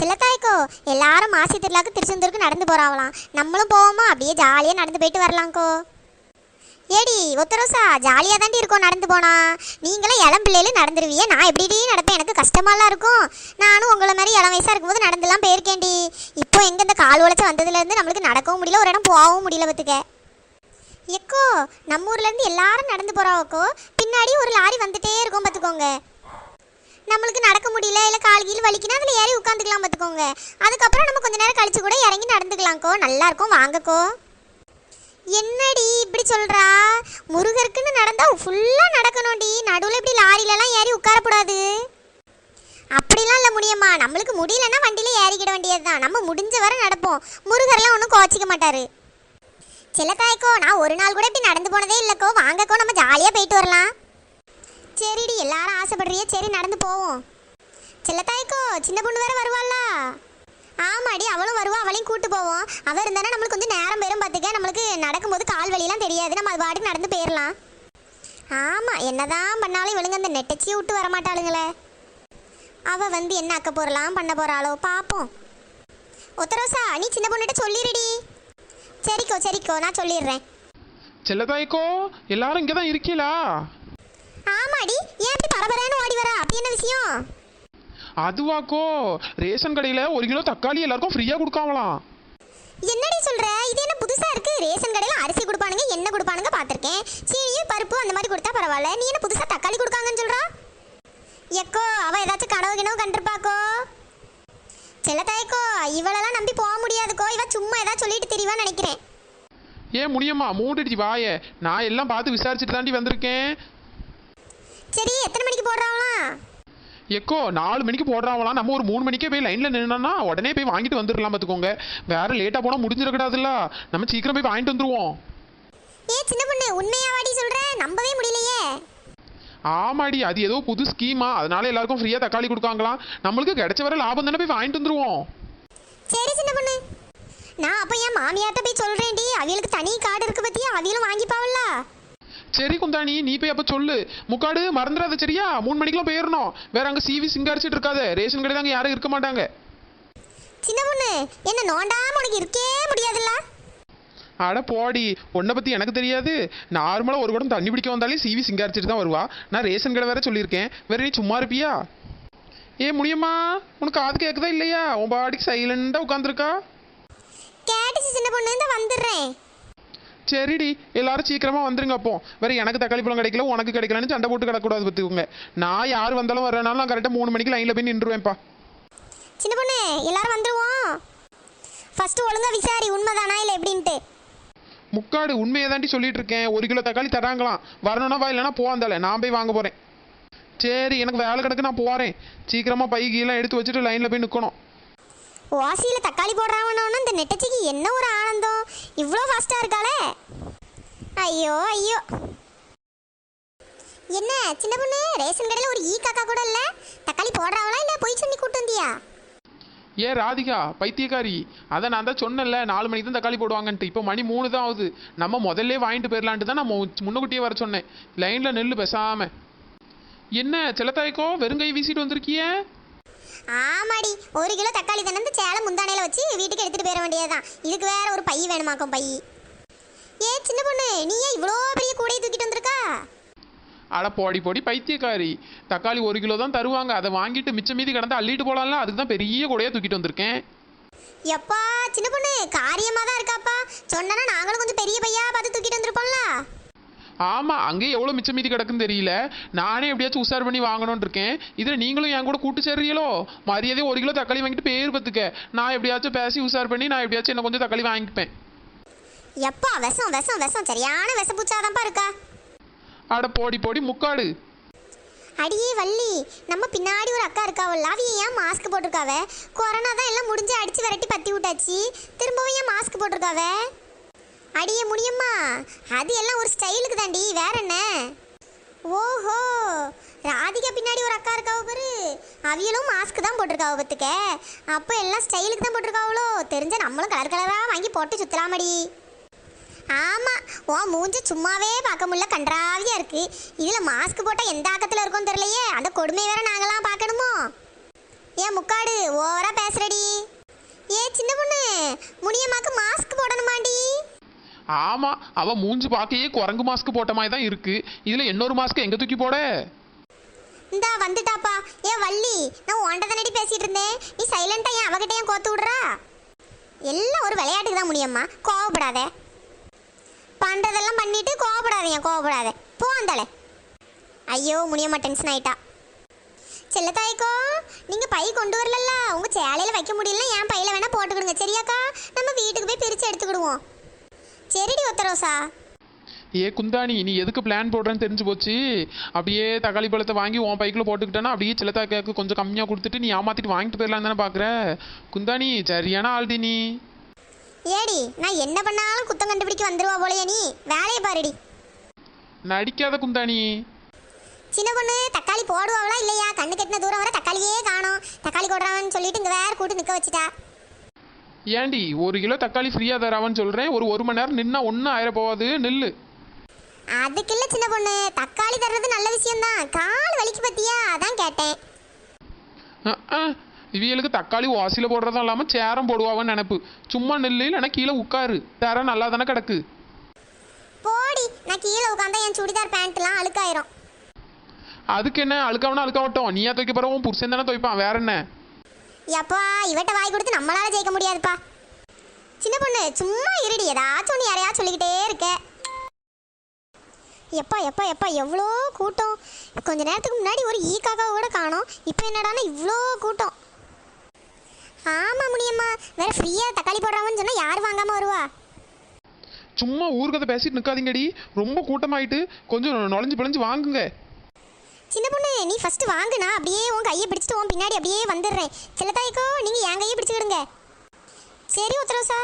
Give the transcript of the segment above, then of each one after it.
சில்லத்தாய்க்கோ எல்லாரும் மாசி திருவிழாக்கு திருச்செந்தூருக்கு நடந்து போறாங்களாம். நம்மளும் போவோமா? அப்படியே ஜாலியாக நடந்து போயிட்டு வரலாம்க்கோ. ஏடி ஒத்தரோசா, ஜாலியாக தாண்டி இருக்கோம் நடந்து போனா. நீங்களும் இளம் பிள்ளைகளும் நடந்துருவீங்க, நான் எப்படி நடப்பேன்? எனக்கு கஷ்டமாலாம் இருக்கும். நானும் உங்களை மாதிரி இளம் வயசாக இருக்கும்போது நடந்துலாம் போயிருக்கேன்டி. இப்போ எங்கே இந்த கால் உழைச்சி வந்ததுலேருந்து நம்மளுக்கு நடக்கவும் முடியல, ஒரு இடம் போகவும் முடியல பார்த்துக்க. எக்கோ நம்ம ஊர்லேருந்து எல்லாரும் நடந்து போகிறாவோக்கோ, பின்னாடி ஒரு லாரி வந்துட்டே இருக்கும் பார்த்துக்கோங்க. நம்மளுக்கு நடக்க முடியல, இல்லை கால் கீழ் வலிக்குன்னா அதில் ஏறி உட்காந்துக்கலாம் பார்த்துக்கோங்க. அதுக்கப்புறம் நம்ம கொஞ்சம் நேரம் கழிச்சு கூட இறங்கி நடந்துக்கலாம்க்கோ. நல்லா இருக்கும், வாங்கக்கோ. என்னடி இப்படி சொல்கிறா? முருகருக்குன்னு நடந்தால் ஃபுல்லாக நடக்கணும்டி, நடுவில் இப்படி லாரியிலலாம் ஏறி உட்காரக்கூடாது. அப்படிலாம் இல்லை முடியுமா, நம்மளுக்கு முடியலன்னா வண்டியில் ஏறிக்கிட வேண்டியது தான். நம்ம முடிஞ்ச வரை நடப்போம், முருகர்லாம் ஒன்றும் கோச்சிக்க மாட்டார். சில்லத்தாய்க்கோ நான் ஒரு நாள் கூட இப்படி நடந்து போனதே இல்லைக்கோ, வாங்கக்கோ நம்ம ஜாலியாக போயிட்டு வரலாம். சரிடி, எல்லாரும் ஆசைப்படுறியே, சரி நடந்து போவோம். சில்லத்தாய்க்கோ சின்ன பொண்ணு வேற வருவாளா? ஆமாடி, அவளும் வருவா, அவளையும் கூட்டு போவோம். அவள் இருந்தானா நம்மளுக்கு கொஞ்சம் நேரம் பெரும் பார்த்துக்க, நம்மளுக்கு நடக்கும்போது கால் வலியெல்லாம் தெரியாது, நம்ம அது பாட்டுக்கு நடந்து போயிடலாம். ஆமாம், என்னதான் பண்ணாலும் இவளுங்க அந்த நெட்டச்சியை விட்டு வரமாட்டாளுங்களே. அவள் வந்து என்ன அக்க போறலாம் பண்ண போகிறாளோ பார்ப்போம். ஒத்தரோசா, நீ சின்ன பொண்ணுகிட்ட சொல்லிடுடி. சரிக்கோ சரிக்கோ, நான் சொல்லிடுறேன். செல்லதாய்க்கோ எல்லாரும் இங்கே தான் இருக்கீங்களா? ஆமாடி, ஏன் இப்படி பரபரன்னு ஓடி வரா? அப்படி என்ன விஷயம்? அதுவாக்கோ, ரேஷன் கடையில் 1 கிலோ தக்காளி எல்லாருக்கும் ஃப்ரீயாக கொடுக்காமலாம். என்னடி சொல்ற? இது என்ன புதுசா இருக்கு? ரேஷன் கடையில் அரிசி கொடுப்பானுங்க, என்ன கொடுப்பானுங்க பார்த்துருக்கேன். சீனி பருப்பு அந்த மாதிரி கொடுத்தா பரவாயில்ல, நீ என்ன புதுசா தக்காளி கொடுக்காங்கன்னு சொல்றா? எக்கோ அவ ஏதாச்சும் கனவு கிணவு கண்டிருப்பாக்கோ. செல்லத்தாய்க்கோ இவளெல்லாம் நம்பி போக முடியாதுக்கோ, இவ சும்மா ஏதாவது சொல்லிட்டு தெரியவான்னு நினைக்கிறேன். ஏன் முடியுமா, மூடிடுச்சு வாயே, நான் எல்லாம் பார்த்து விசாரிச்சுட்டு தாண்டி வந்திருக்கேன். சரி, எத்தனை மணிக்கு போடுறாங்களா? எக்கோ 4 மணிக்கு போடுறாங்களாம். நம்ம ஒரு 3 மணிக்கே போய் லைனில் நின்னோன்னா உடனே போய் வாங்கிட்டு வந்துடலாம் பார்த்துக்கோங்க. வேறு லேட்டாக போனால் முடிஞ்சிடக்கூடாதுல்ல, நம்ம சீக்கிரம் போய் வாங்கிட்டு வந்துடுவோம். ஏ சின்ன பொண்ணு, உண்மையாவாடி சொல்ற? நம்பவே முடியலையே. ஆமாடி, அது ஏதோ புது ஸ்கீமா, அதனால எல்லாருக்கும் ஃப்ரீயாக தக்காளி கொடுக்காங்களாம். நம்மளுக்கு கிடைச்ச வர லாபம் தானே, போய் வாங்கிட்டு வந்துடுவோம். சரி சின்ன பொண்ணு, நான் அப்போ என் மாமியார்ட்ட போய் சொல்கிறேன்டி. அவளுக்கு தனி கார்டு இருக்கு பற்றியா, அவளும் வாங்கிப்பாவல்ல. சரி குந்தாணி, நீ போய் அப்போ சொல்லு. முக்காடு மறந்துடாத சரியா? 3 மணிக்கெலாம் போயிடணும். வேற அங்கே சிவி சிங்காரிச்சிட்டு இருக்காது, ரேஷன் கடை தாங்க யாரும் இருக்க மாட்டாங்க. சின்ன பொண்ணு, என்ன நோண்டாம உனக்கு இருக்கே முடியாதுல்ல? அட போடி, உன்னை பற்றி எனக்கு தெரியாது. நார்மலாக ஒரு குடம் தண்ணி பிடிக்க வந்தாலே சிவி சிங்காரிச்சிட்டு தான் வருவா. நான் ரேஷன் கடை வேற சொல்லியிருக்கேன், வேற நீ சும்மா இருப்பியா? ஏ முடியுமா, உனக்கு காது கேட்குதா இல்லையா? உன் பாடிக்கு சைலண்டாக உட்காந்துருக்கா. கேட்டுச்சு சின்ன பொண்ணு, இந்த வந்துடுறேன். சரிடி, எல்லாரும் சீக்கிரமாக வந்துருங்க. அப்போ வேற எனக்கு தக்காளி பழம் கிடைக்கல, உனக்கு கிடைக்கலன்னு சண்டை போட்டு கிடக்கூடாது பார்த்துக்கோங்க. நான் யார் வந்தாலும் வரனாலும் நான் கரெக்டாக 3 மணிக்கு லைனில் போய் நின்றுவேன்ப்பா. சின்ன பொண்ணு, எல்லாரும் வந்துடுவோம். ஃபர்ஸ்ட் ஒழுங்கா விசாரி, உண்மைதானா இல்லை எப்படின்ட்டு. முக்காடு உண்மையை தாண்டி சொல்லிட்டு இருக்கேன். 1 கிலோ தக்காளி தராங்களாம், வரணும்னா வா, இல்லைனா போவாந்தால நான் போய் வாங்க போகிறேன். சரி, எனக்கு வேலை கிடக்கு, நான் போகிறேன். சீக்கிரமாக பை கீழே எடுத்து வச்சுட்டு லைனில் போய் நிற்கணும். வாசியில் தக்காளி போடுறாங்கன்னு இந்த நெட்டச்சிக்கு என்ன ஒரு ஆனந்தம், இவ்வளோ ஃபாஸ்ட்டாக இருக்காளே. ஐயோ ஐயோ. என்ன சின்ன பொண்ணு, ரேஷன் கடையில் ஒரு ஈ காக்கா கூட இல்லை. தக்காளி போடுறாங்களா இல்லை போய் சொல்லி கூட்டு வந்தியா? ஏன் ராதிகா பைத்தியக்காரி, அதை நான் தான் சொன்னேன்ல 4 மணிக்கு தான் தக்காளி போடுவாங்கன்ட்டு. இப்போ மணி 3 தான் ஆகுது. நம்ம முதல்ல வாங்கிட்டு போயிடலான்ட்டு தான் நம்ம முன்னக்கூட்டியே வர சொன்னேன். லைனில் நெல் பேசாம. என்ன செல்லத்தாய்க்கோ வெறுங்கை வீசிட்டு வந்திருக்கிய? ஆமாடி, 1 கிலோ தக்காளி தானே இந்த சேலை முந்தானையில் வச்சு வீட்டுக்கு எடுத்துகிட்டு போயிட வேண்டியதுதான். இதுக்கு வேற ஒரு பை வேணுமாக்கும், பை. ஏ சின்ன பொண்ணு, நீ ஏன் இவ்வளோ பெரிய கூடையை தூக்கிட்டு வந்திருக்கா? அட போடி போடி பைத்தியக்காரி, தக்காளி 1 கிலோ தான் தருவாங்க, அதை வாங்கிட்டு மிச்சம் மீதி கிடந்து அள்ளிட்டு போகலாம்ல, அதுக்கு தான் பெரிய கூடையாக தூக்கிட்டு வந்திருக்கேன். எப்பா சின்ன பொண்ணு, காரியமாக தான் இருக்காப்பா. சொன்னா நாங்களும் கொஞ்சம் பெரிய பையா பார்த்து தூக்கிட்டு வந்திருப்போம்ல. ஆமாம், அங்கேயே எவ்வளோ மிச்சம் மீதி கிடக்குன்னு தெரியல. நானே எப்படியாச்சும் உஷார் பண்ணி வாங்கணும்னு இருக்கேன். இதில் நீங்களும் என் கூட கூட்டு சேர்றீங்களோ? மரியாதையே 1 கிலோ தக்காளி வாங்கிட்டு பேர் பத்துக்க. நான் எப்படியாச்சும் பேசி உஷார் பண்ணி நான் எப்படியாச்சும் என்ன கொஞ்சம் தக்காளி வாங்கிப்பேன். எப்பா விஷம் விஷம் விஷம், சரியான விஷப்பூச்சாதான்ப்பா இருக்கா. அட போடி போடி முக்காடு. அடியே வள்ளி, நம்ம பின்னாடி ஒரு அக்கா இருக்காவல்ல, அவ ஏன் மாஸ்க் போட்டிருக்காவ? கொரோனா தான் எல்லாம் முடிஞ்சு அடிச்சு விரட்டி பத்தி விட்டாச்சு, திரும்பவும் ஏன் மாஸ்க் போட்டிருக்காவ? அடியே முடியுமா, அது எல்லாம் ஒரு ஸ்டைலுக்கு தாண்டி, வேற என்ன? ஓஹோ, ராதிகா பின்னாடி ஒரு அக்கா இருக்காவ பாரு, அவியலும் மாஸ்க் தான் போட்டிருக்காவ பத்துக்க. அப்போ எல்லாம் ஸ்டைலுக்கு தான் போட்டிருக்காவளோ? தெரிஞ்ச நம்மளும் கலர் கலராக வாங்கி போட்டு சுத்தலாமடி. ஆமாம், ஓ மூஞ்சி சும்மாவே பார்க்க முடியல, கன்றாவியாக இருக்குது. இதில் மாஸ்க் போட்டால் எந்த ஆக்கத்தில் இருக்கும்னு தெரியலையே, அந்த கொடுமை வேற நாங்களாம் பார்க்கணுமோ? ஏன் முக்காடு ஓவரா பேசுறடி. ஏ சின்ன பொண்ணு, முனியம்மாக்கு மாஸ்க் போடணுமாண்டி. ஆமா, அவ மூஞ்சி பார்க்கையே குரங்கு மாஸ்க் போட்ட மாதிரி தான் இருக்கு. இதுல இன்னொரு மாஸ்க் எங்க தூக்கி போட? இந்தா வந்துட்டாப்பா. ஏன் வள்ளி, நான் உன்கிட்ட தானடி பேசிட்டு இருந்தேன். நீ சைலண்டா ஏன் அவகிட்ட ஏன் கோத்து விடுறா? எல்லாம் ஒரு விளையாட்டுக்கு தான் முடியும்மா, கோவப்படாத. பண்றதெல்லாம் பண்ணிட்டு கோவப்படாத. போ அந்தாளே. ஐயோ முனியம்மா டென்ஷன் ஆயிட்டா. செல்லத்தாய்க்கோ, நீங்க பை கொண்டு வரலல்ல, உங்க சேலையில வைக்க முடியல, என் பையில வேணா போட்டுக்கிடுங்க சரியாக்கா? நம்ம வீட்டுக்கு போய் பிரிச்சு எடுத்துக்கிடுவோம். சரிடி ஒத்தரோசா. ஏ குந்தாணி, நீ எதுக்கு பிளான் போடுறேன்னு தெரிஞ்சு போச்சு. அப்படியே தக்காளி பழத்தை வாங்கி உன் பைக்கில் போட்டுக்கிட்டேன்னா அப்படியே செல்லத்தாக்காக்கு கொஞ்சம் கம்மியாக கொடுத்துட்டு நீ ஏமாத்திட்டு வாங்கிட்டு போயிடலாம் தானே பார்க்குற. குந்தாணி சரியான ஆள்டி நீ. ஏடி, நான் என்ன பண்ணாலும் குத்தம் கண்டுபிடிக்க வந்துருவா போலையா நீ? வேலையை பாருடி. நடிக்காத குந்தாணி. சின்ன பொண்ணு தக்காளி போடுவாங்களா இல்லையா? கண்ணு கட்டின தூரம் வர தக்காளியே காணோம். தக்காளி போடுறான்னு சொல்லிட்டு இங்கே வேற கூட்டு நிற்க வச்சுட்டா. ஏண்டி 1 கிலோ தக்காளி ஃப்ரீயாக தராவன்னு சொல்கிறேன். ஒரு மணி நேரம் நின்னா ஒன்றும் ஆயிர போகாது, நில்லு. அதுக்கு இல்லை சின்ன பொண்ணு, தக்காளி தர்றது நல்ல விஷயம்தான். கால் வலிக்கு பத்தியா, அதான் கேட்டேன். இவங்களுக்கு தக்காளி வாசியில் போடுறதும் இல்லாமல் சேரம் போடுவாவன்னு நினப்பு. சும்மா நெல்லு, இல்லைன்னா கீழே உட்காரு. தர நல்லா தானே கிடக்கு. போடி, நான் கீழே உட்காந்தா என் சுடிதார் பேண்ட்லாம் அழுக்காயிரும். அதுக்கு என்ன, அழுக்காவனா அழுக்காவட்டும். நீயா துவைக்க போகிற, உன் புருஷன் தானே துவைப்பான், வேற என்ன? எப்பா இவட்ட வாய் கொடுத்து நம்மளால ஜெயிக்க முடியாதுப்பா. சின்ன பொண்ணு சும்மா இருடி, ஏதாச்சும் ஒன்று யாரையா சொல்லிக்கிட்டே இருக்க. எப்பா எப்பா எப்பா எவ்வளோ கூட்டம். கொஞ்ச நேரத்துக்கு முன்னாடி ஒரு காக்காவை கூட காணோம். இப்போ என்னடானா இவ்வளோ கூட்டம். ஆமாம் முனியம்மா, வேற ஃப்ரீயாக தக்காளி போடுறாங்கன்னு சொன்னால் யார் வாங்காமல் வருவா? சும்மா ஊர்கதை பேசிட்டு நிற்காதீங்கடி. ரொம்ப கூட்டமாயிட்டு, கொஞ்சம் நுழைஞ்சு பிழைஞ்சு வாங்குங்க. சின்ன பொண்ணு நீ ஃபர்ஸ்ட் வாங்குனா அப்படியே உன் கையை பிடிச்சிட்டு உன் பின்னாடி அப்படியே வந்துடுறேன். செல்லத்தாய்க்கோ, நீங்கள் என் கையை பிடிச்சிக்கிடுங்க. சரி உத்தரவுசா.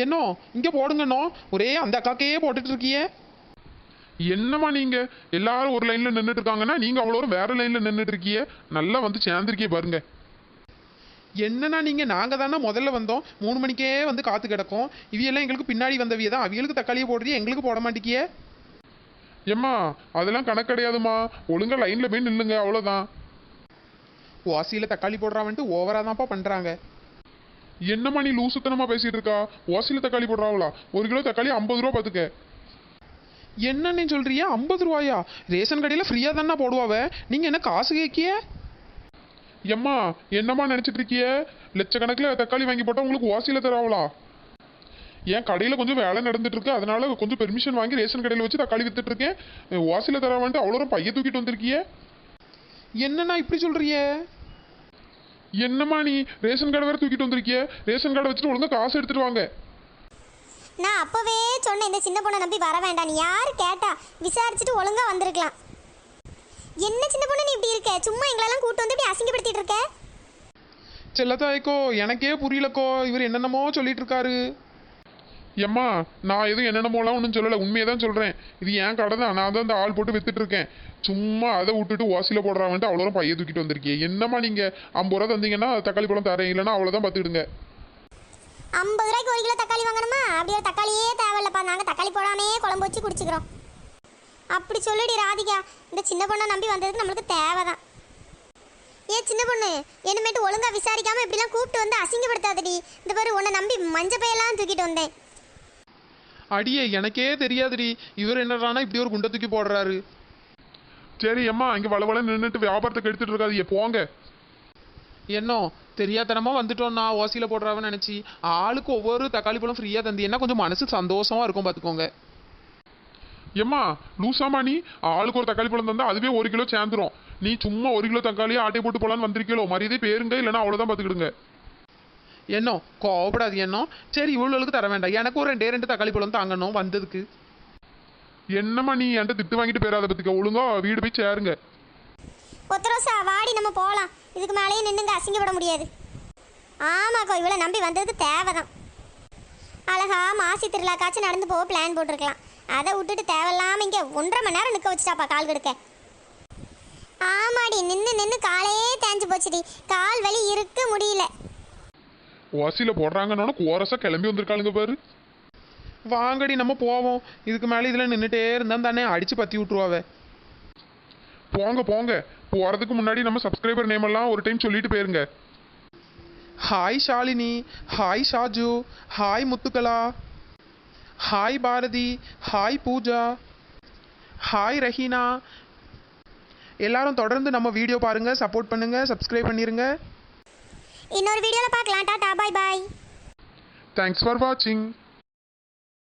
என்னோ இங்கே போடுங்கண்ணோ, ஒரே அந்த அக்காக்கையே போட்டுட்டு இருக்கியே. என்னம்மா நீங்க எல்லாரும் ஒரு லைன்ல நின்றுட்டு இருக்காங்கன்னா நீங்க அவ்வளோ வேற லைன்ல நின்றுட்டு இருக்கிய. நல்லா வந்து சேர்ந்துருக்கிய பாருங்க. என்னன்னா நீங்கள், நாங்கள் தானே முதல்ல வந்தோம். 3 மணிக்கே வந்து காத்து கிடக்கும். இவையெல்லாம் எங்களுக்கு பின்னாடி வந்தவிய தான். அவிகளுக்கு தக்காளியை போடுறியே, எங்களுக்கு போட மாட்டேங்கியே. ஏம்மா அதெல்லாம் கணக்கு கிடையாதுமா. ஒழுங்கா லைன்ல போய் நில்லுங்க, அவ்வளோதான். வாசியில் தக்காளி போடுறான்ட்டு ஓவராக தான்ப்பா பண்ணுறாங்க. என்னம்மா நீ லூசுத்தனமா பேசிட்டு இருக்கா? ஓசியில தக்காளி போடுறாங்களா? 1 கிலோ தக்காளி 50 ரூபா பார்த்துக்க. என்னன்னு சொல்றியா? 50 ரூபாயா? ரேஷன் கடையில் ஃப்ரீயாக தானே போடுவாவ, நீங்கள் என்ன காசு கேட்கிய? எம்மா என்னம்மா நினைச்சிட்டு இருக்கிய? லட்சக்கணக்கில் தக்காளி வாங்கி போட்டால் உங்களுக்கு ஓசியில தராவளா? என் கடையில் கொஞ்சம் வேலை நடந்துட்டு இருக்கு, அதனால கொஞ்சம் பெர்மிஷன் வாங்கி ரேஷன் கடையில் வச்சு தக்காளி வித்துட்டு இருக்கேன். ஓசியில தராவான்ட்டு அவ்வளோ பைய தூக்கிட்டு வந்திருக்கிய. என்னண்ணா இப்படி சொல்றிய? என்னம்மா நீ ரேஷன் கார்டு வேற தூக்கிட்டு வந்திருக்கிய? ரேஷன் கார்டை வச்சுட்டு ஒழுங்கா காசு எடுத்துட்டு வாங்க. நான் அப்பவே சொன்னேன் இந்த சின்ன பொண்ணை நம்பி வர வேண்டாம். நீ யாரு கேட்டா? விசாரிச்சுட்டு ஒழுங்கா வந்திருக்கலாம். என்ன சின்ன பொண்ணு நீ இப்படி இருக்க? சும்மா எங்களெல்லாம் கூட்டு வந்து இப்படி அசிங்கப்படுத்திட்டு இருக்க. செல்லத்தாய்க்கோ, எனக்கே புரியலக்கோ. இவர் என்னென்னமோ சொல்லிட்டு இருக்காரு. எம்மா நான் எதுவும் என்னென்னமோலாம் ஒன்றும் சொல்லலை, உண்மையை தான் சொல்கிறேன். இது என் கடை தான், நான் தான் இந்த ஆள் போட்டு வித்துட்டு இருக்கேன். சும்மா அதை விட்டுட்டு ஓசியில் போடுறான்ட்டு அவ்வளோ பைய தூக்கிட்டு வந்திருக்கீங்க. என்னம்மா நீங்கள் 50 ரூபா தந்தீங்கன்னா தக்காளி பழம் தரேன், இல்லைன்னா அவ்வளோதான் பார்த்துக்கிடுங்க. 50 ரூபாய்க்கு 1 கிலோ தக்காளி வாங்கணுமா? அப்படியே தக்காளியே தேவையில்லப்பா, நாங்கள் தக்காளி போடாமே குழம்பு வச்சு குடிச்சுக்கிறோம். அப்படி சொல்லுடி ராதிகா. இந்த சின்ன பொண்ணை நம்பி வந்ததுக்கு நம்மளுக்கு தேவைதான். ஏ சின்ன பொண்ணு, என்னமேட்டு ஒழுங்கா விசாரிக்காம இப்படிலாம் கூப்பிட்டு வந்து அசிங்கப்படுத்தாதடி. இந்த பாரு, உன்னை நம்பி மஞ்சள் பையெல்லாம் தூக்கிட்டு வந்தேன். அடியே எனக்கே தெரியாதுடி, இவர் என்னடானா இப்படி ஒரு குண்டை தூக்கி போடுறாரு. சரி அம்மா, இங்கே வளவள நின்றுட்டு வியாபாரத்தை கெடுத்துட்டு இருக்காது, போங்க. என்னோ தெரியாதனமாக வந்துட்டோம்னா ஓசியில் போடுறாவன்னு நினச்சி ஆளுக்கு ஒவ்வொரு தக்காளி பழம் ஃப்ரீயாக தந்தீங்கன்னா கொஞ்சம் மனசு சந்தோஷமாக இருக்கும் பார்த்துக்கோங்க. எம்மா லூசாமா நீ? ஆளுக்கு ஒரு தக்காளி பழம் தந்தா அதுவே 1 கிலோ சேர்ந்துரும். நீ சும்மா 1 கிலோ தக்காளியை ஆட்டை போட்டு போலான்னு வந்திருக்கீங்களோ? மரியாதை பேருங்க, இல்லைன்னா அவ்வளோதான் பார்த்துக்கிடுங்க. என்னோ கோவப்படாது. என்னோ சரி, இவ்வளோளுக்கு தர வேண்டாம், எனக்கு ஒரு 2 தக்காளி பழம் தாங்கணும் வந்ததுக்கு. என்னம்மா நீ என்கிட்ட திட்டு வாங்கிட்டு போயிடாத பத்துக்க, ஒழுங்கா வீடு போய் சேருங்க. ஒத்தரோசா வாடி, நம்ம போகலாம். இதுக்கு மேலேயே நின்றுங்க அசிங்கப்பட முடியாது. ஆமாக்கோ, இவ்வளோ நம்பி வந்ததுக்கு தேவைதான். அழகா மாசி திருவிழாக்காச்சும் நடந்து போக பிளான் போட்டிருக்கலாம். அதை விட்டுட்டு தேவையில்லாமல் இங்கே 1.5 மணி நேரம் நிற்க வச்சுட்டாப்பா கால் கெடுக்க. ஆமாடி, நின்று காலே தேஞ்சு போச்சுடி. கால் வலி இருக்க முடியல. ஓசியில் போடுறாங்கன்னு கோரஸாக கிளம்பி வந்திருக்காளுங்க பாரு. வாங்கடி நம்ம போவோம். இதுக்கு மேலே இதில் நின்றுட்டே இருந்தால் தானே அடித்து பற்றி விட்ருவாவே. போங்க போங்க, போகிறதுக்கு முன்னாடி நம்ம சப்ஸ்கிரைபர் நேம் எல்லாம் ஒரு டைம் சொல்லிட்டு போயிருங்க. Hi Shalini, hi Shaju, hi Muthukala, hi Bharathi, hi Pooja, hi Raheena. எல்லாரும் தொடர்ந்து நம்ம வீடியோ பாருங்கள், சப்போர்ட் பண்ணுங்கள், சப்ஸ்கிரைப் பண்ணிடுங்க. இன்னொரு வீடியோவில் பார்க்கலாம். டாடா, பாய் பாய். தேங்க்ஸ் ஃபார் வாட்சிங்.